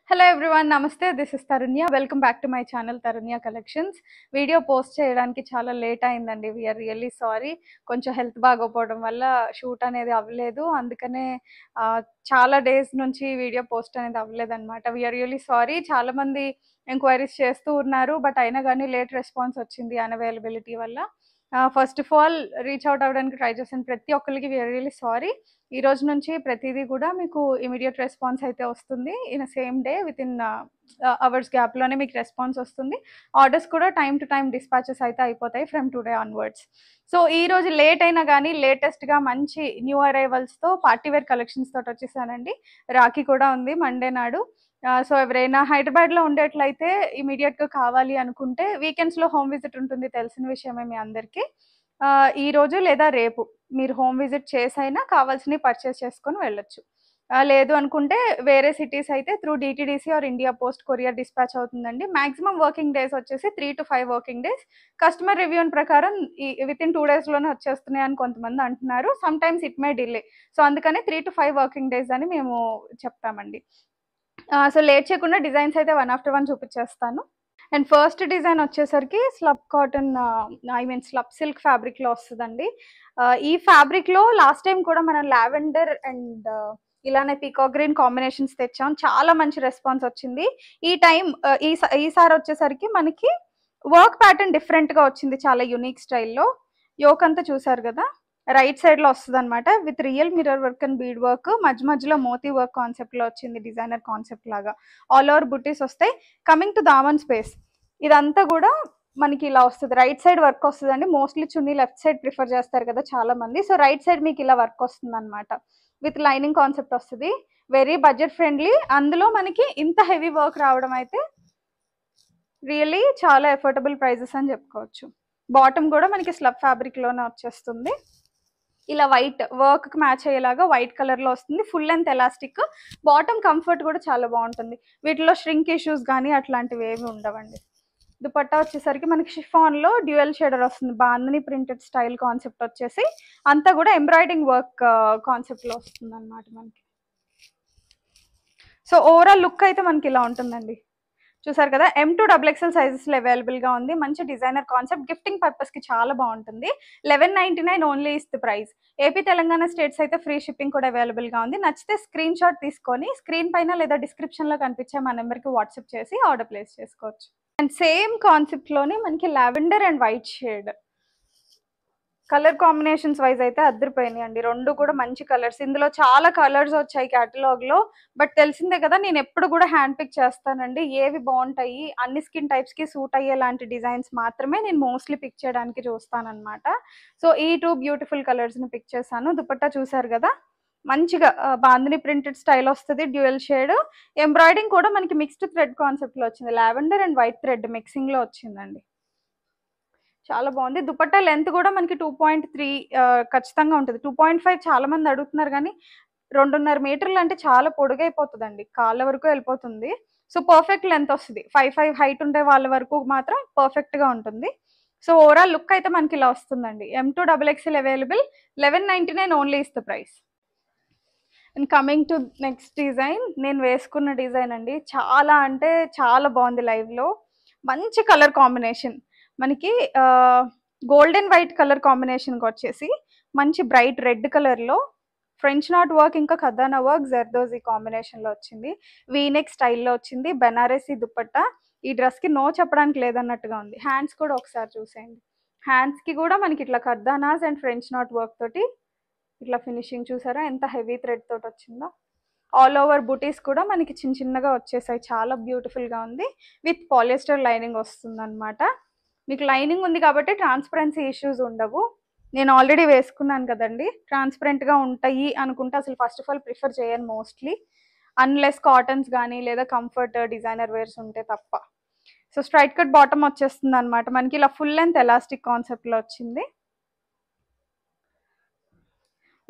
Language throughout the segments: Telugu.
హలో ఎవ్రీవన్, నమస్తే. This is Tarunya. Welcome back to my channel Tarunya collections. Video post చేయడానికి చాలా లేట్ అయిందండి. We're really sorry. కొంచెం హెల్త్ బాగోపోవడం వల్ల షూట్ అనేది అవ్వలేదు. అందుకనే చాలా డేస్ నుంచి వీడియో పోస్ట్ అనేది అవ్వలేదు అనమాట. We're really sorry. చాలామంది ఎంక్వైరీస్ చేస్తూ ఉన్నారు, బట్ అయినా కానీ లేట్ రెస్పాన్స్ వచ్చింది అన్అవైలబిలిటీ వల్ల. First of all reach out అవ్వడానికి ట్రై చేసిన ప్రతి ఒక్కరికి వీఆర్ రియల్లీ సారీ. ఈ రోజు నుంచి ప్రతిదీ కూడా మీకు ఇమీడియట్ రెస్పాన్స్ అయితే వస్తుంది. In same day with in hours గ్యాప్లోనే మీకు రెస్పాన్స్ వస్తుంది. ఆర్డర్స్ కూడా టైం టు టైం డిస్పాచెస్ అయితే అయిపోతాయి ఫ్రమ్ టుడే ఆన్వర్డ్స్. సో ఈ రోజు లేట్ అయినా కానీ లేటెస్ట్గా మంచి న్యూ అరైవల్స్తో పార్టీవేర్ కలెక్షన్స్ తోటి వచ్చేసానండి. రాఖీ కూడా ఉంది మండే నాడు. సో ఎవరైనా హైదరాబాద్లో ఉండేట్లయితే ఇమీడియట్గా కావాలి అనుకుంటే వీకెండ్స్లో హోమ్ విజిట్ ఉంటుంది, తెలిసిన విషయమే మీ అందరికీ. ఈ రోజు లేదా రేపు మీరు హోమ్ విజిట్ చేసైనా కావాల్సినవి పర్చేస్ చేసుకొని వెళ్ళొచ్చు. లేదు అనుకుంటే వేరే సిటీస్ అయితే through DTDC or India post courier dispatch అవుతుందండి. మాక్సిమం వర్కింగ్ డేస్ వచ్చేసి 3 to 5 working days. Customer review ప్రకారం విత్ ఇన్ 2 daysలోనే వచ్చేస్తున్నాయి అని కొంతమంది అంటున్నారు. Sometimes it may delay. So అందుకనే 3 to 5 వర్కింగ్ డేస్ అని మేము చెప్తామండి. సో లేట్ చేయకుండా డిజైన్స్ అయితే వన్ ఆఫ్టర్ వన్ చూపించేస్తాను. అండ్ ఫస్ట్ డిజైన్ వచ్చేసరికి స్లబ్ కాటన్, స్లబ్ సిల్క్ ఫ్యాబ్రిక్లో వస్తుందండి. ఈ ఫ్యాబ్రిక్లో లాస్ట్ టైం కూడా మనం లావెండర్ అండ్ ఇలానే పీకాక్ గ్రీన్ కాంబినేషన్స్ తెచ్చాం. చాలా మంచి రెస్పాన్స్ వచ్చింది. ఈ టైం ఈసారి వచ్చేసరికి మనకి వర్క్ ప్యాటర్న్ డిఫరెంట్గా వచ్చింది, చాలా యునిక్ స్టైల్లో. యోక్ అంతా చూసారు కదా, రైట్ సైడ్లో వస్తుంది అనమాట. With real mirror work and bead work, మధ్య మధ్యలో మోతీ వర్క్ కాన్సెప్ట్లో వచ్చింది, డిజైనర్ కాన్సెప్ట్ లాగా. ఆల్ ఓవర్ బుటీస్ వస్తాయి. కమింగ్ టు దామన్ స్పేస్, ఇదంతా కూడా మనకి ఇలా వస్తుంది. రైట్ సైడ్ వర్క్ వస్తుందండి. మోస్ట్లీ చున్నీ లెఫ్ట్ సైడ్ ప్రిఫర్ చేస్తారు కదా చాలా మంది. సో రైట్ సైడ్ మీకు ఇలా వర్క్ వస్తుంది అనమాట. విత్ లైనింగ్ కాన్సెప్ట్ వస్తుంది. Very budget friendly. అందులో మనకి ఇంత హెవీ వర్క్ రావడం అయితే రియల్లీ చాలా ఎఫోర్డబుల్ ప్రైజెస్ అని చెప్పుకోవచ్చు. బాటమ్ కూడా మనకి స్లబ్ ఫ్యాబ్రిక్లోనే వచ్చేస్తుంది. ఇలా వైట్ వర్క్కి మ్యాచ్ అయ్యేలాగా వైట్ కలర్లో వస్తుంది. Full length elastic. Bottom comfort కూడా చాలా బాగుంటుంది. వీటిలో ష్రింక్ ఇష్యూస్ కానీ అట్లాంటివి ఏమి ఉండవండి. దుపట్టా వచ్చేసరికి మనకి షిఫాన్లో డ్యూయల్ షేడర్ వస్తుంది. బాందని ప్రింటెడ్ స్టైల్ కాన్సెప్ట్ వచ్చేసి అంతా కూడా ఎంబ్రాయిడింగ్ వర్క్ కాన్సెప్ట్లో వస్తుంది అన్నమాట మనకి. సో ఓవరాల్ లుక్ అయితే మనకి ఇలా ఉంటుందండి. చూసారు కదా, M to XXL సైజెస్లో అవైలబుల్గా ఉంది. మంచి డిజైనర్ కాన్సెప్ట్, గిఫ్టింగ్ పర్పస్కి చాలా బాగుంటుంది. 1199 only is the price. AP Telangana states అయితే ఫ్రీ షిప్పింగ్ కూడా అవైలబుల్గా ఉంది. నచ్చితే స్క్రీన్ షాట్ తీసుకొని స్క్రీన్ పైన లేదా డిస్క్రిప్షన్లో కనిపించే మా నెంబర్కి వాట్సాప్ చేసి ఆర్డర్ ప్లేస్ చేసుకోవచ్చు. అండ్ సేమ్ కాన్సెప్ట్లోనే మనకి lavender and white shade colour combinations wise అయితే అద్దరిపోయినాయి అండి. రెండు కూడా మంచి కలర్స్. ఇందులో చాలా కలర్స్ వచ్చాయి క్యాటలాగ్లో. బట్ తెలిసిందే కదా, నేను ఎప్పుడు కూడా హ్యాండ్ పిక్ చేస్తానండి. ఏవి బాగుంటాయి, అన్ని స్కిన్ టైప్స్కి సూట్ అయ్యే లాంటి డిజైన్స్ మాత్రమే నేను మోస్ట్లీ పిక్ చేయడానికి చూస్తానన్నమాట. సో ఈ 2 బ్యూటిఫుల్ కలర్స్ని పిక్ చేశాను. దుపట్టా చూసారు కదా, మంచిగా బాందిని ప్రింటెడ్ స్టైల్ వస్తుంది. డ్యూయల్ షేడ్ ఎంబ్రాయిడింగ్ కూడా మనకి మిక్స్డ్ థ్రెడ్ కాన్సెప్ట్లో వచ్చింది. లావెండర్ అండ్ వైట్ థ్రెడ్ మిక్సింగ్లో వచ్చిందండి. చాలా బాగుంది. దుపట్టా లెంత్ కూడా మనకి 2.3 ఖచ్చితంగా ఉంటుంది. 2.5 చాలా మంది అడుగుతున్నారు, కానీ 2.5 మీటర్లు అంటే చాలా పొడుగైపోతుందండి, కాళ్ళ వరకు వెళ్ళిపోతుంది. సో పర్ఫెక్ట్ లెంత్ వస్తుంది. 5'5" హైట్ ఉండే వాళ్ళ వరకు మాత్రం పర్ఫెక్ట్గా ఉంటుంది. సో ఓవరాల్ లుక్ అయితే మనకి ఇలా వస్తుందండి. M to XXL available. 1199 only is the price. And coming to next design, నేను వేసుకున్న డిజైన్ అండి. చాలా అంటే చాలా బాగుంది. లైవ్లో మంచి కలర్ కాంబినేషన్, మనకి గోల్డెన్ వైట్ కలర్ కాంబినేషన్కి వచ్చేసి మంచి బ్రైట్ రెడ్ కలర్లో ఫ్రెంచ్ నాట్ వర్క్ ఇంకా ఖదానా వర్క్ జర్దోజీ కాంబినేషన్లో వచ్చింది. వీనెక్ స్టైల్లో వచ్చింది. బెనారసీ దుపట్టా. ఈ డ్రెస్కి నో చెప్పడానికి లేదన్నట్టుగా ఉంది. హ్యాండ్స్ కూడా ఒకసారి చూసేయండి. హ్యాండ్స్కి కూడా మనకి ఇట్లా ఖర్దానాస్ అండ్ ఫ్రెంచ్ నాట్ వర్క్ తోటి ఇట్లా ఫినిషింగ్ చూసారా ఎంత హెవీ థ్రెడ్ తోటి వచ్చిందో. ఆల్ ఓవర్ బూటీస్ కూడా మనకి చిన్న చిన్నగా వచ్చేసాయి. చాలా బ్యూటిఫుల్గా ఉంది. విత్ పాలిస్టర్ లైనింగ్ వస్తుంది అనమాట. మీకు లైనింగ్ ఉంది కాబట్టి ట్రాన్స్పరెన్సీ ఇష్యూస్ ఉండవు. నేను ఆల్రెడీ వేసుకున్నాను కదండి. ట్రాన్స్పరెంట్గా ఉంటాయి అనుకుంటే అసలు ఫస్ట్ ఆఫ్ ఆల్ ప్రిఫర్ చేయను మోస్ట్లీ, అన్లెస్ కాటన్స్ కానీ లేదా కంఫర్ట్ డిజైనర్ వేర్స్ ఉంటే తప్ప. సో స్ట్రైట్ కట్ బాటమ్ వచ్చేస్తుంది అనమాట. మనకి ఇలా ఫుల్ లెంత్ ఎలాస్టిక్ కాన్సెప్ట్లో వచ్చింది.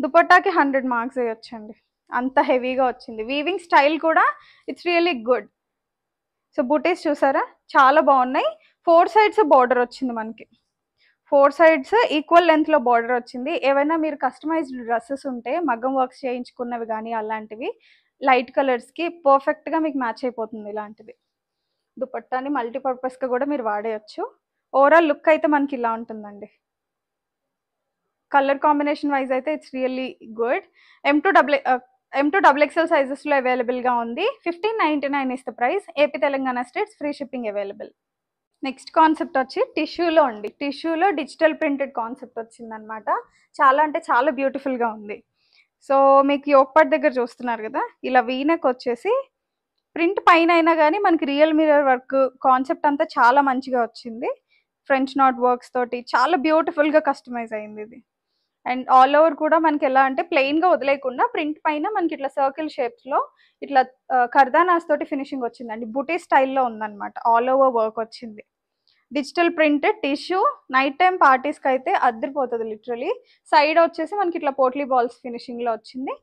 దుపట్టాకి 100 మార్క్స్ వేయొచ్చండి, అంత హెవీగా వచ్చింది. వీవింగ్ స్టైల్ కూడా ఇట్స్ రియల్లీ గుడ్. సో బూటీస్ చూసారా చాలా బాగున్నాయి. 4 sides బార్డర్ వచ్చింది మనకి. 4 sides ఈక్వల్ లెంత్లో బార్డర్ వచ్చింది. ఏవైనా మీరు కస్టమైజ్డ్ డ్రెస్సెస్ ఉంటే మగ్గం వర్క్స్ చేయించుకున్నవి కానీ అలాంటివి లైట్ కలర్స్కి పర్ఫెక్ట్గా మీకు మ్యాచ్ అయిపోతుంది ఇలాంటిది. దుపట్టాని మల్టీపర్పస్గా కూడా మీరు వాడేయచ్చు. ఓవరాల్ లుక్ అయితే మనకి ఇలా ఉంటుందండి. కలర్ కాంబినేషన్ వైజ్ అయితే ఇట్స్ రియల్లీ గుడ్. M2XXL సైజెస్లో అవైలబుల్గా ఉంది. 1599 is the price. AP Telangana states free shipping available. Next concept వచ్చి టిష్యూలో అండి. టిష్యూలో డిజిటల్ ప్రింటెడ్ కాన్సెప్ట్ వచ్చిందనమాట. చాలా అంటే చాలా బ్యూటిఫుల్గా ఉంది. సో మీకు యోక్ పార్ట్ దగ్గర చూస్తున్నారు కదా, ఇలా వీనెక్ వచ్చేసి ప్రింట్ పైన అయినా కానీ మనకి రియల్ మిర్రర్ వర్క్ కాన్సెప్ట్ అంతా చాలా మంచిగా వచ్చింది. ఫ్రెంచ్ నాట్ వర్క్స్ తోటి చాలా బ్యూటిఫుల్గా కస్టమైజ్ అయింది ఇది. అండ్ ఆల్ ఓవర్ కూడా మనకి ఎలా అంటే ప్లెయిన్గా వదిలేయకుండా ప్రింట్ పైన మనకి ఇట్లా సర్కిల్ షేప్స్లో ఇట్లా కర్దానాస్ తోటి ఫినిషింగ్ వచ్చిందండి. బుటీ స్టైల్లో ఉందన్నమాట. ఆల్ ఓవర్ వర్క్ వచ్చింది. Digital printed tissue. Night time పార్టీస్కి అయితే అద్దరిపోతుంది లిటరలీ. సైడ్ వచ్చేసి మనకి ఇట్లా పోట్లీ బాల్స్ ఫినిషింగ్లో వచ్చింది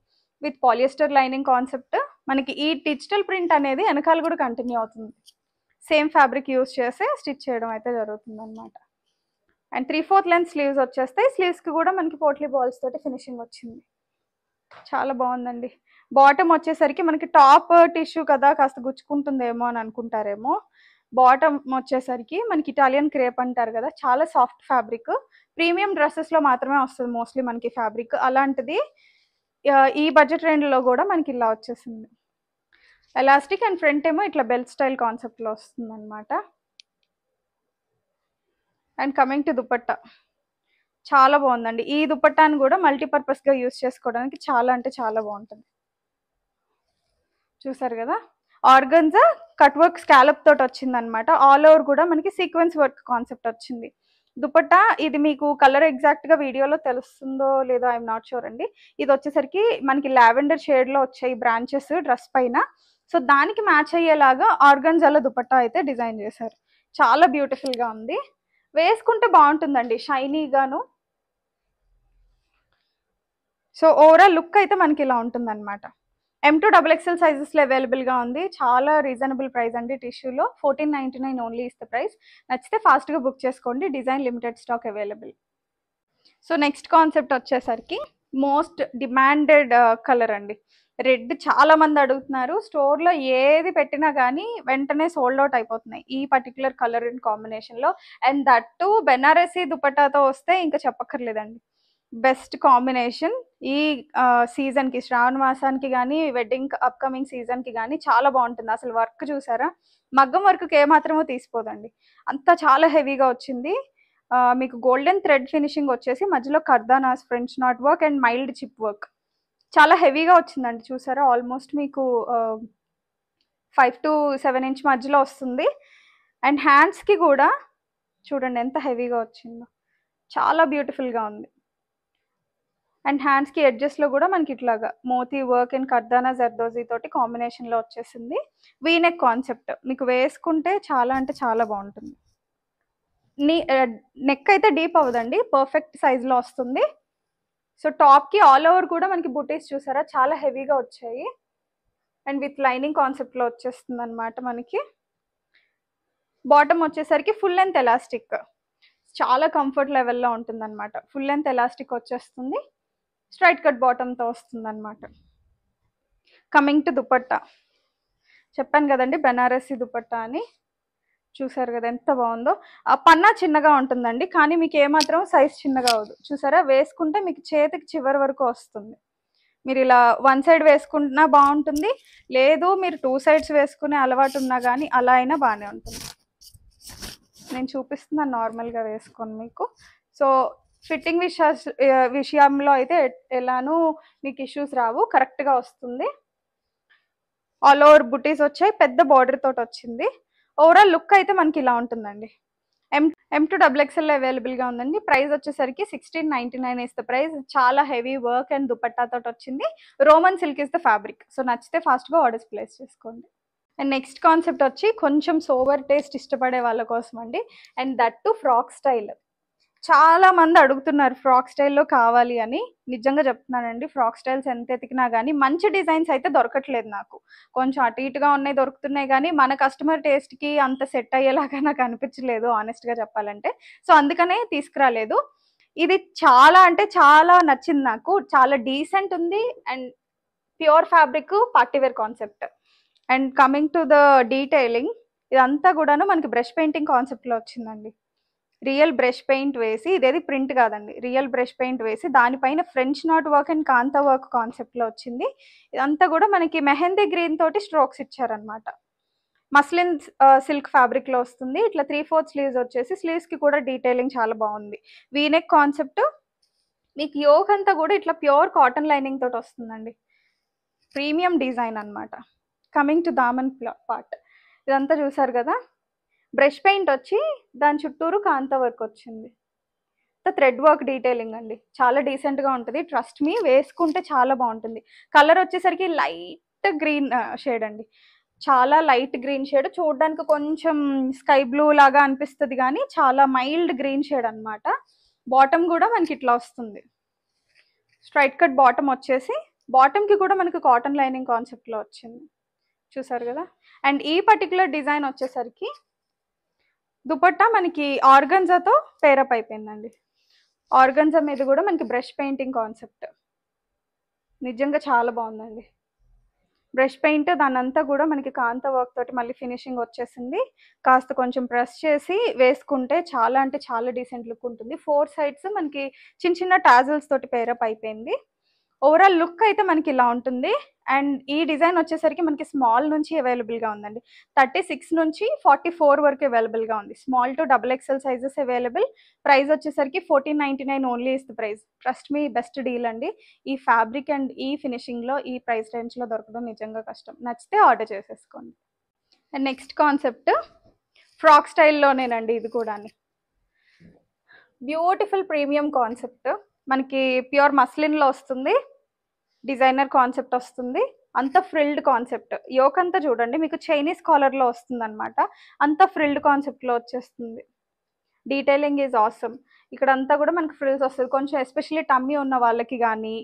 విత్ పాలియస్టర్ లైనింగ్ కాన్సెప్ట్. మనకి ఈ డిజిటల్ ప్రింట్ అనేది వెనకాల కూడా కంటిన్యూ అవుతుంది. సేమ్ ఫ్యాబ్రిక్ యూస్ చేసి స్టిచ్ చేయడం అయితే జరుగుతుంది అనమాట. అండ్ 3/4 లెంత్ స్లీవ్స్ వచ్చేస్తాయి. స్లీవ్స్కి కూడా మనకి పోట్లీ బాల్స్ తోటి ఫినిషింగ్ వచ్చింది. చాలా బాగుందండి. బాటమ్ వచ్చేసరికి మనకి టాప్ టిష్యూ కదా కాస్త గుచ్చుకుంటుందేమో అని అనుకుంటారేమో. బాటమ్ వచ్చేసరికి మనకి ఇటాలియన్ క్రేప్ అంటారు కదా, చాలా సాఫ్ట్ ఫ్యాబ్రిక్. ప్రీమియం డ్రెస్సెస్లో మాత్రమే వస్తుంది మోస్ట్లీ మనకి ఫ్యాబ్రిక్. అలాంటిది ఈ బడ్జెట్ రేంజ్లో కూడా మనకి ఇలా వచ్చేసింది. ఎలాస్టిక్ అండ్ ఫ్రంట్ ఏమో ఇట్లా బెల్ట్ స్టైల్ కాన్సెప్ట్లో వస్తుంది అనమాట. అండ్ కమింగ్ టు దుపట్టా, చాలా బాగుందండి. ఈ దుపట్టాని కూడా మల్టీపర్పస్గా యూస్ చేసుకోవడానికి చాలా అంటే చాలా బాగుంటుంది. చూసారు కదా, ఆర్గన్జా కట్ వర్క్ స్కాలప్ తోటి వచ్చింది అనమాట. ఆల్ ఓవర్ కూడా మనకి సీక్వెన్స్ వర్క్ కాన్సెప్ట్ వచ్చింది. దుపట్టా ఇది మీకు కలర్ ఎగ్జాక్ట్గా వీడియోలో తెలుస్తుందో లేదో ఐఎమ్ నాట్ షూర్ అండి. ఇది వచ్చేసరికి మనకి లావెండర్ షేడ్లో వచ్చాయి బ్రాంచెస్ డ్రెస్ పైన. సో దానికి మ్యాచ్ అయ్యేలాగా ఆర్గన్జాలో దుపట్టా అయితే డిజైన్ చేశారు. చాలా బ్యూటిఫుల్గా ఉంది. వేసుకుంటే బాగుంటుందండి, షైనీగాను. సో ఓవరాల్ లుక్ అయితే మనకి ఇలా ఉంటుందన్నమాట. M2XXL సైజెస్లో అవైలబుల్గా ఉంది. చాలా రీజనబుల్ ప్రైస్ అండి. టిష్యూలో 1499 ఓన్లీ ఇస్ ద ప్రైస్. నచ్చితే ఫాస్ట్గా బుక్ చేసుకోండి. Design limited stock available. So next concept వచ్చేసరికి మోస్ట్ డిమాండెడ్ కలర్ అండి. రెడ్ చాలా మంది అడుగుతున్నారు. స్టోర్లో ఏది పెట్టినా కానీ వెంటనే సోల్డ్ అవుట్ అయిపోతున్నాయి ఈ పర్టికులర్ కలర్ అండ్ కాంబినేషన్లో. అండ్ దట్టు బెనారసీ దుపట్టాతో వస్తే ఇంకా చెప్పక్కర్లేదండి. బెస్ట్ కాంబినేషన్ ఈ సీజన్కి, శ్రావణ మాసానికి కానీ వెడ్డింగ్ అప్కమింగ్ సీజన్కి కానీ చాలా బాగుంటుంది. అసలు వర్క్ చూసారా, మగ్గం వర్క్కి ఏమాత్రమో తీసిపోదండి. అంతా చాలా హెవీగా వచ్చింది. మీకు గోల్డెన్ థ్రెడ్ ఫినిషింగ్ వచ్చేసి మధ్యలో కర్దానాస్, French knot work and mild chip work చాలా హెవీగా వచ్చిందండి. చూసారా, ఆల్మోస్ట్ మీకు 5 to 7 ఇంచ్ మధ్యలో వస్తుంది. అండ్ హ్యాండ్స్కి కూడా చూడండి ఎంత హెవీగా వచ్చిందో, చాలా బ్యూటిఫుల్గా ఉంది. అండ్ హ్యాండ్స్కి ఎడ్జెస్లో కూడా మనకి ఇట్లాగా మోతీ వర్క్ అండ్ కర్దానా జర్దోజీ తోటి కాంబినేషన్లో వచ్చేసింది. వీనెక్ కాన్సెప్ట్ మీకు వేసుకుంటే చాలా అంటే చాలా బాగుంటుంది. నెక్ అయితే డీప్ అవ్వదండి, పర్ఫెక్ట్ సైజ్లో వస్తుంది. సో టాప్కి ఆల్ ఓవర్ కూడా మనకి బుటీస్ చూసారా చాలా హెవీగా వచ్చాయి. అండ్ విత్ లైనింగ్ కాన్సెప్ట్లో వచ్చేస్తుంది అనమాట. మనకి బాటమ్ వచ్చేసరికి ఫుల్ లెంత్ ఎలాస్టిక్, చాలా కంఫర్ట్ లెవెల్లో ఉంటుంది అనమాట. ఫుల్ లెంత్ ఎలాస్టిక్ వచ్చేస్తుంది, స్ట్రైట్ కట్ బాటమ్తో వస్తుంది అనమాట. కమింగ్ టు దుపట్టా, చెప్పాను కదండి బెనారసీ దుపట్టా అని. చూసారు కదా ఎంత బాగుందో. ఆ పన్నా చిన్నగా ఉంటుందండి, కానీ మీకు ఏమాత్రం సైజ్ చిన్నగా అవ్వదు. చూసారా, వేసుకుంటే మీకు చేతికి చివరి వరకు వస్తుంది. మీరు ఇలా వన్ సైడ్ వేసుకున్నా బాగుంటుంది, లేదు మీరు 2 sides వేసుకునే అలవాటు ఉన్నా కానీ అలా అయినా బాగానే ఉంటుంది. నేను చూపిస్తున్నాను నార్మల్గా వేసుకొని మీకు. సో ఫిట్టింగ్ విషయంలో అయితే ఎలానూ మీకు ఇష్యూస్ రావు, కరెక్ట్గా వస్తుంది. ఆల్ ఓవర్ బుటీస్ వచ్చాయి, పెద్ద బార్డర్ తోటి వచ్చింది. ఓవరాల్ లుక్ అయితే మనకి ఇలా ఉంటుందండి. M2XXL అవైలబుల్గా ఉందండి. ప్రైస్ వచ్చేసరికి 1699 ఇస్ ద ప్రైస్. చాలా హెవీ వర్క్ అండ్ దుపట్టా తోటి వచ్చింది. Roman silk is the fabric. So నచ్చితే ఫాస్ట్గా ఆర్డర్స్ ప్లేస్ చేసుకోండి. అండ్ నెక్స్ట్ కాన్సెప్ట్ వచ్చి కొంచెం సోవర్ టేస్ట్ ఇష్టపడే వాళ్ళ కోసం అండి. And that to frock style. చాలా మంది అడుగుతున్నారు ఫ్రాక్ స్టైల్లో కావాలి అని. నిజంగా చెప్తున్నానండి, ఫ్రాక్ స్టైల్స్ ఎంత ఎతికినా కానీ మంచి డిజైన్స్ అయితే దొరకట్లేదు నాకు. కొంచెం అటు ఇటుగా ఉన్నాయి దొరుకుతున్నాయి కానీ మన కస్టమర్ టేస్ట్కి అంత సెట్ అయ్యేలాగా నాకు అనిపించలేదు ఆనెస్ట్గా చెప్పాలంటే. సో అందుకనే తీసుకురాలేదు. ఇది చాలా అంటే చాలా నచ్చింది నాకు. చాలా డీసెంట్ ఉంది and pure fabric party wear concept. And coming to the detailing, ఇదంతా కూడాను మనకి బ్రష్ పెయింటింగ్ కాన్సెప్ట్లో వచ్చిందండి. రియల్ బ్రష్ పెయింట్ వేసి, ఇదేది ప్రింట్ కాదండి, రియల్ బ్రష్ పెయింట్ వేసి దానిపైన French knot work and kantha work కాన్సెప్ట్లో వచ్చింది. ఇదంతా కూడా మనకి మెహందీ గ్రీన్ తోటి స్ట్రోక్స్ ఇచ్చారనమాట. మస్లిన్ సిల్క్ ఫ్యాబ్రిక్లో వస్తుంది. ఇట్లా 3/4 స్లీవ్స్ వచ్చేసి, స్లీవ్స్కి కూడా డీటెయిలింగ్ చాలా బాగుంది. వీనెక్ కాన్సెప్ట్, మీకు యోక్ అంతా కూడా ఇట్లా ప్యూర్ కాటన్ లైనింగ్ తోటి వస్తుందండి. ప్రీమియం డిజైన్ అనమాట. కమింగ్ టు దామన్ పార్ట్, ఇదంతా చూసారు కదా, బ్రష్ పెయింట్ వచ్చి దాని చుట్టూరు కాంతా వర్క్ వచ్చింది. థ్రెడ్ వర్క్ డీటెయిలింగ్ అండి, చాలా డీసెంట్గా ఉంటుంది. ట్రస్ట్ మీ, వేసుకుంటే చాలా బాగుంటుంది. కలర్ వచ్చేసరికి లైట్ గ్రీన్ షేడ్ అండి, చాలా లైట్ గ్రీన్ షేడ్. చూడడానికి కొంచెం స్కై బ్లూ లాగా అనిపిస్తుంది కానీ చాలా మైల్డ్ గ్రీన్ షేడ్ అనమాట. బాటమ్ కూడా మనకి ఇట్లా వస్తుంది, స్ట్రైట్ కట్ బాటమ్ వచ్చేసి, బాటమ్కి కూడా మనకి కాటన్ లైనింగ్ కాన్సెప్ట్లో వచ్చింది, చూసారు కదా. అండ్ ఈ పర్టికులర్ డిజైన్ వచ్చేసరికి దుపట్టా మనకి ఆర్గన్జాతో పేరప్ అయిపోయిందండి. ఆర్గన్జా మీద కూడా మనకి బ్రష్ పెయింటింగ్ కాన్సెప్ట్, నిజంగా చాలా బాగుందండి. బ్రష్ పెయింట్ దాని అంతా కూడా మనకి కాంతా వర్క్ తోటి మళ్ళీ ఫినిషింగ్ వచ్చేసింది. కాస్త కొంచెం ప్రెస్ చేసి వేసుకుంటే చాలా అంటే చాలా డీసెంట్ లుక్ ఉంటుంది. 4 సైడ్స్ మనకి చిన్న చిన్న టాజల్స్ తోటి పేరప్ అయిపోయింది. ఓవరాల్ లుక్ అయితే మనకి ఇలా ఉంటుంది. అండ్ ఈ డిజైన్ వచ్చేసరికి మనకి స్మాల్ నుంచి అవైలబుల్గా ఉందండి. 36 నుంచి 44 వరకు అవైలబుల్గా ఉంది. Small to XXL sizes available. Price వచ్చేసరికి 1499 only is the price. Trust me, best deal అండి. ఈ ఫ్యాబ్రిక్ అండ్ ఈ ఫినిషింగ్లో ఈ ప్రైస్ రేంజ్లో దొరకడం నిజంగా కష్టం. నచ్చితే ఆర్డర్ చేసేసుకోండి. అండ్ నెక్స్ట్ కాన్సెప్ట్ ఫ్రాక్ స్టైల్లోనేనండి. ఇది కూడా బ్యూటిఫుల్ ప్రీమియం కాన్సెప్ట్, మనకి ప్యూర్ మస్లిన్లో వస్తుంది. డిజైనర్ కాన్సెప్ట్ వస్తుంది, అంత ఫ్రిల్డ్ కాన్సెప్ట్. యోక్ అంతా చూడండి మీకు చైనీస్ కాలర్లో వస్తుంది అనమాట. అంత ఫ్రిల్డ్ కాన్సెప్ట్లో వచ్చేస్తుంది. Detailing is awesome. ఇక్కడ అంతా కూడా మనకి ఫ్రిల్స్ వస్తుంది. కొంచెం ఎస్పెషల్లీ టమ్మీ ఉన్న వాళ్ళకి కానీ,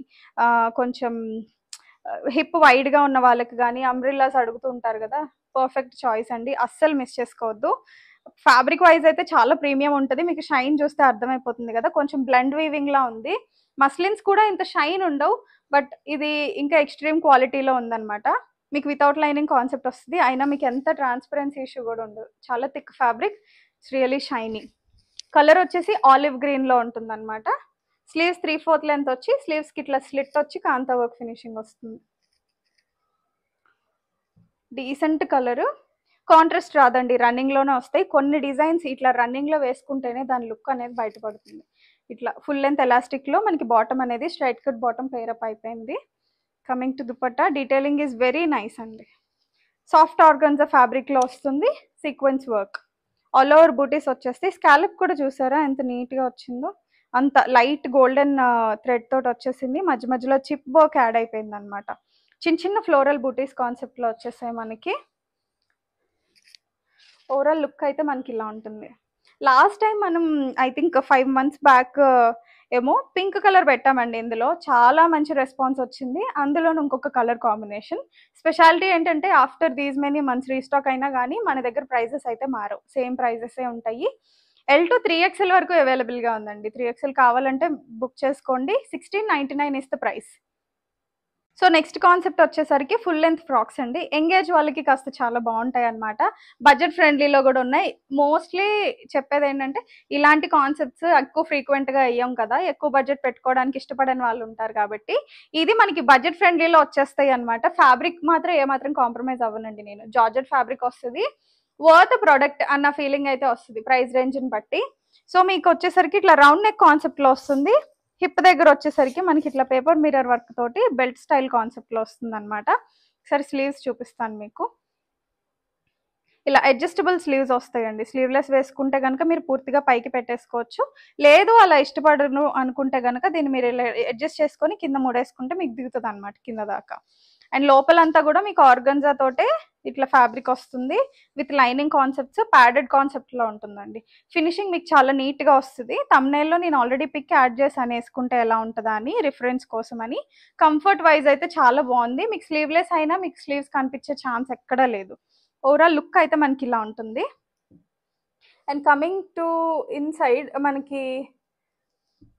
కొంచెం హిప్ వైడ్గా ఉన్న వాళ్ళకి కానీ అంబ్రిల్లాస్ అడుగుతూ ఉంటారు కదా, పర్ఫెక్ట్ చాయిస్ అండి, అస్సలు మిస్ చేసుకోవద్దు. ఫ్యాబ్రిక్ వైజ్ అయితే చాలా ప్రీమియం ఉంటుంది. మీకు షైన్ చూస్తే అర్థమైపోతుంది కదా, కొంచెం బ్లెండ్ వీవింగ్లా ఉంది. మస్లిన్స్ కూడా ఇంత షైన్ ఉండవు, బట్ ఇది ఇంకా ఎక్స్ట్రీమ్ క్వాలిటీలో ఉందన్నమాట. మీకు వితౌట్ లైనింగ్ కాన్సెప్ట్ వస్తుంది, అయినా మీకు ఎంత ట్రాన్స్పరెన్సీ ఇష్యూ కూడా ఉండదు. చాలా thick fabric, it's really shiny. Colour వచ్చేసి ఆలివ్ గ్రీన్లో ఉంటుంది అనమాట. స్లీవ్స్ 3/4 లెంత్ వచ్చి, స్లీవ్స్కి ఇట్లా స్లిట్ వచ్చి కాంతా వర్క్ ఫినిషింగ్ వస్తుంది. డీసెంట్ కలరు, కాంట్రాస్ట్ రాదండి, రన్నింగ్లోనే వస్తాయి. కొన్ని డిజైన్స్ ఇట్లా రన్నింగ్లో వేసుకుంటేనే దాని లుక్ అనేది బయటపడుతుంది. ఇట్లా ఫుల్ లెంత్ ఎలాస్టిక్లో మనకి బాటమ్ అనేది స్ట్రైట్ కట్ బాటమ్ పేరప్ అయిపోయింది. Coming to dupatta, detailing is very nice అండి. సాఫ్ట్ ఆర్గన్జా ఫ్యాబ్రిక్లో వస్తుంది, సీక్వెన్స్ వర్క్. ఆల్ ఓవర్ బూటీస్ వచ్చేస్తాయి. స్కాలప్ కూడా చూసారా ఎంత నీట్గా వచ్చిందో, అంత లైట్ గోల్డెన్ థ్రెడ్ తోటి వచ్చేసింది. మధ్య మధ్యలో చిప్ వర్క్ యాడ్ అయిపోయింది అనమాట. చిన్న చిన్న ఫ్లోరల్ బూటీస్ కాన్సెప్ట్లో వచ్చేసాయి మనకి. ఓవరాల్ లుక్ అయితే మనకి ఇలా ఉంటుంది. లాస్ట్ టైం మనం ఐ థింక్ 5 months బ్యాక్ ఏమో పింక్ కలర్ పెట్టామండి. ఇందులో చాలా మంచి రెస్పాన్స్ వచ్చింది. అందులోనూ ఇంకొక కలర్ కాంబినేషన్. స్పెషాలిటీ ఏంటంటే after these many months restock అయినా కానీ మన దగ్గర ప్రైజెస్ అయితే మారవు, సేమ్ ప్రైజెసే ఉంటాయి. L to 3XL వరకు అవైలబుల్గా ఉందండి. 3XL కావాలంటే బుక్ చేసుకోండి. 1699 is the price. So next concept వచ్చేసరికి ఫుల్ లెంత్ ఫ్రాక్స్ అండి. ఎంగేజ్ వాళ్ళకి కాస్త చాలా బాగుంటాయి అనమాట. బడ్జెట్ ఫ్రెండ్లీలో కూడా ఉన్నాయి. మోస్ట్లీ చెప్పేది ఏంటంటే ఇలాంటి కాన్సెప్ట్స్ ఎక్కువ ఫ్రీక్వెంట్గా అయ్యాం కదా, ఎక్కువ బడ్జెట్ పెట్టుకోవడానికి ఇష్టపడని వాళ్ళు ఉంటారు కాబట్టి ఇది మనకి బడ్జెట్ ఫ్రెండ్లీలో వచ్చేస్తాయి అనమాట. ఫ్యాబ్రిక్ మాత్రం ఏమాత్రం కాంప్రమైజ్ అవ్వనండి నేను. జార్జెట్ ఫ్యాబ్రిక్ వస్తుంది, వర్త్ ప్రోడక్ట్ అన్న ఫీలింగ్ అయితే వస్తుంది ప్రైస్ రేంజ్ని బట్టి. సో మీకు వచ్చేసరికి ఇట్లా రౌండ్ నెక్ కాన్సెప్ట్లో వస్తుంది. హిప్ దగ్గర వచ్చేసరికి మనకి ఇట్లా పేపర్ మిర్రర్ వర్క్ తోటి బెల్ట్ స్టైల్ కాన్సెప్ట్లో వస్తుంది అనమాట. సరే స్లీవ్స్ చూపిస్తాను మీకు. ఇలా అడ్జస్టబుల్ స్లీవ్స్ వస్తాయండి. స్లీవ్లెస్ వేసుకుంటే కనుక మీరు పూర్తిగా పైకి పెట్టేసుకోవచ్చు. లేదు అలా ఇష్టపడను అనుకుంటే కనుక దీన్ని మీరు ఇలా అడ్జస్ట్ చేసుకొని కింద ముడేసుకుంటే మీకు దిగుతుంది అనమాట కింద దాకా. అండ్ లోపలంతా కూడా మీకు ఆర్గన్జా తోటే ఇట్లా ఫ్యాబ్రిక్ వస్తుంది విత్ లైనింగ్ కాన్సెప్ట్స్, ప్యాడెడ్ కాన్సెప్ట్లో ఉంటుందండి. ఫినిషింగ్ మీకు చాలా నీట్గా వస్తుంది. థంబ్నెయిల్లో నేను ఆల్రెడీ పిక్ యాడ్ చేశాను వేసుకుంటే ఎలా ఉంటుందా అని, రిఫరెన్స్ కోసం అని. కంఫర్ట్ వైజ్ అయితే చాలా బాగుంది. మీకు స్లీవ్లెస్ అయినా మీకు స్లీవ్స్ కనిపించే ఛాన్స్ ఎక్కడా లేదు. ఓవరాల్ లుక్ అయితే మనకి ఇలా ఉంటుంది. అండ్ కమింగ్ టు ఇన్సైడ్ మనకి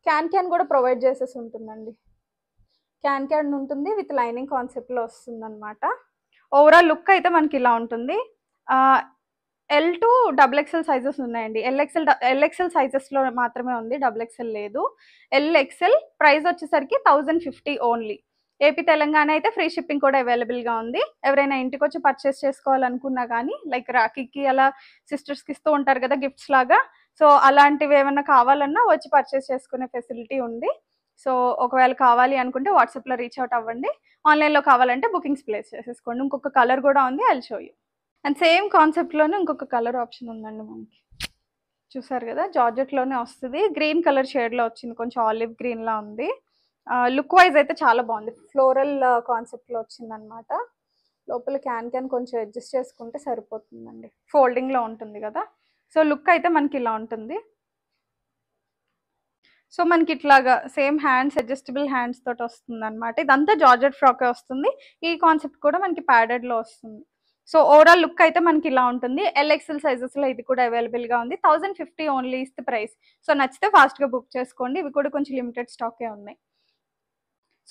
క్యాన్ కూడా ప్రొవైడ్ చేసేసి ఉంటుందండి. క్యాన్ ఉంటుంది, విత్ లైనింగ్ కాన్సెప్ట్లో వస్తుంది అనమాట. ఓవరాల్ లుక్ అయితే మనకి ఇలా ఉంటుంది. L to double XL sizes ఉన్నాయండి. ఎల్ఎక్సెల్ సైజెస్లో మాత్రమే ఉంది, డబుల్ ఎక్సెల్ లేదు. ఎల్ఎక్సెల్ ప్రైస్ వచ్చేసరికి 1050 ఓన్లీ. ఏపీ తెలంగాణ అయితే ఫ్రీ షిప్పింగ్ కూడా అవైలబుల్గా ఉంది. ఎవరైనా ఇంటికి వచ్చి పర్చేస్ చేసుకోవాలనుకున్నా కానీ, లైక్ రాఖీకి అలా సిస్టర్స్కి ఇస్తూ ఉంటారు కదా గిఫ్ట్స్ లాగా, సో అలాంటివి ఏమైనా కావాలన్నా వచ్చి పర్చేస్ చేసుకునే ఫెసిలిటీ ఉంది. సో ఒకవేళ కావాలి అనుకుంటే వాట్సాప్లో రీచ్ అవుట్ అవ్వండి. ఆన్లైన్లో కావాలంటే బుకింగ్స్ ప్లేస్ చేసేసుకోండి. ఇంకొక కలర్ కూడా ఉంది, I'll show you. And same కాన్సెప్ట్లోనే ఇంకొక కలర్ ఆప్షన్ ఉందండి మనకి. చూసారు కదా, జార్జెట్లోనే వస్తుంది. గ్రీన్ కలర్ షేడ్లో వచ్చింది, కొంచెం ఆలివ్ గ్రీన్లా ఉంది. లుక్ వైజ్ అయితే చాలా బాగుంది. ఫ్లోరల్ కాన్సెప్ట్లో వచ్చింది అనమాట. లోపల క్యాన్ కొంచెం అడ్జస్ట్ చేసుకుంటే సరిపోతుందండి, ఫోల్డింగ్లో ఉంటుంది కదా. సో లుక్ అయితే మనకి ఇలా ఉంటుంది. సో మనకి ఇట్లాగా సేమ్ హ్యాండ్స్, అడ్జస్టబుల్ హ్యాండ్స్ తోటి వస్తుంది అనమాట. ఇదంతా జార్జెట్ ఫ్రాకే వస్తుంది. ఈ కాన్సెప్ట్ కూడా మనకి ప్యాడెడ్లో వస్తుంది. సో ఓవరాల్ లుక్ అయితే మనకి ఇలా ఉంటుంది. ఎల్ఎక్సెల్ సైజెస్లో ఇది కూడా అవైలబుల్గా ఉంది. 1050 only is the price. So నచ్చితే ఫాస్ట్గా బుక్ చేసుకోండి. ఇవి కూడా కొంచెం లిమిటెడ్ స్టాకే ఉన్నాయి.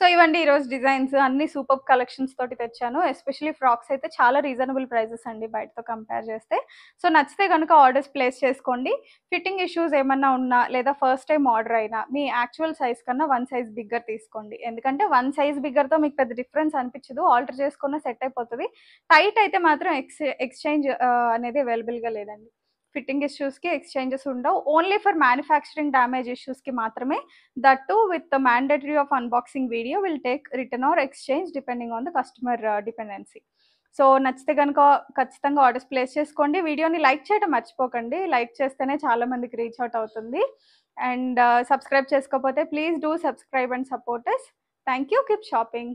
సో ఇవండి ఈరోజు డిజైన్స్, అన్ని సూపర్ కలెక్షన్స్ తోటి తెచ్చాను. ఎస్పెషల్లీ ఫ్రాక్స్ అయితే చాలా రీజనబుల్ ప్రైజెస్ అండి బయటతో కంపేర్ చేస్తే. సో నచ్చితే కనుక ఆర్డర్స్ ప్లేస్ చేసుకోండి. ఫిట్టింగ్ ఇష్యూస్ ఏమన్నా ఉన్నా, లేదా ఫస్ట్ టైం ఆర్డర్ అయినా మీ యాక్చువల్ సైజ్ కన్నా 1 సైజ్ బిగ్గర్ తీసుకోండి. ఎందుకంటే 1 సైజ్ బిగ్గర్తో మీకు పెద్ద డిఫరెన్స్ అనిపించదు, ఆల్టర్ చేసుకున్న సెట్ అయిపోతుంది. టైట్ అయితే మాత్రం ఎక్స్చేంజ్ అనేది అవైలబుల్గా లేదండి. ఫిట్టింగ్ ఇష్యూస్కి ఎక్స్చేంజెస్ ఉండవు, ఓన్లీ ఫర్ మ్యానుఫ్యాక్చరింగ్ డ్యామేజ్ ఇష్యూస్కి మాత్రమే. That to with the mandatory of unboxing video will take return or exchange depending on the customer dependency. So నచ్చితే కనుక ఖచ్చితంగా ఆర్డర్స్ ప్లేస్ చేసుకోండి. వీడియోని లైక్ చేయడం మర్చిపోకండి, లైక్ చేస్తేనే చాలా మందికి రీచ్ అవుట్ అవుతుంది. అండ్ సబ్స్క్రైబ్ చేసుకోకపోతే please do subscribe and support us. Thank you, keep shopping.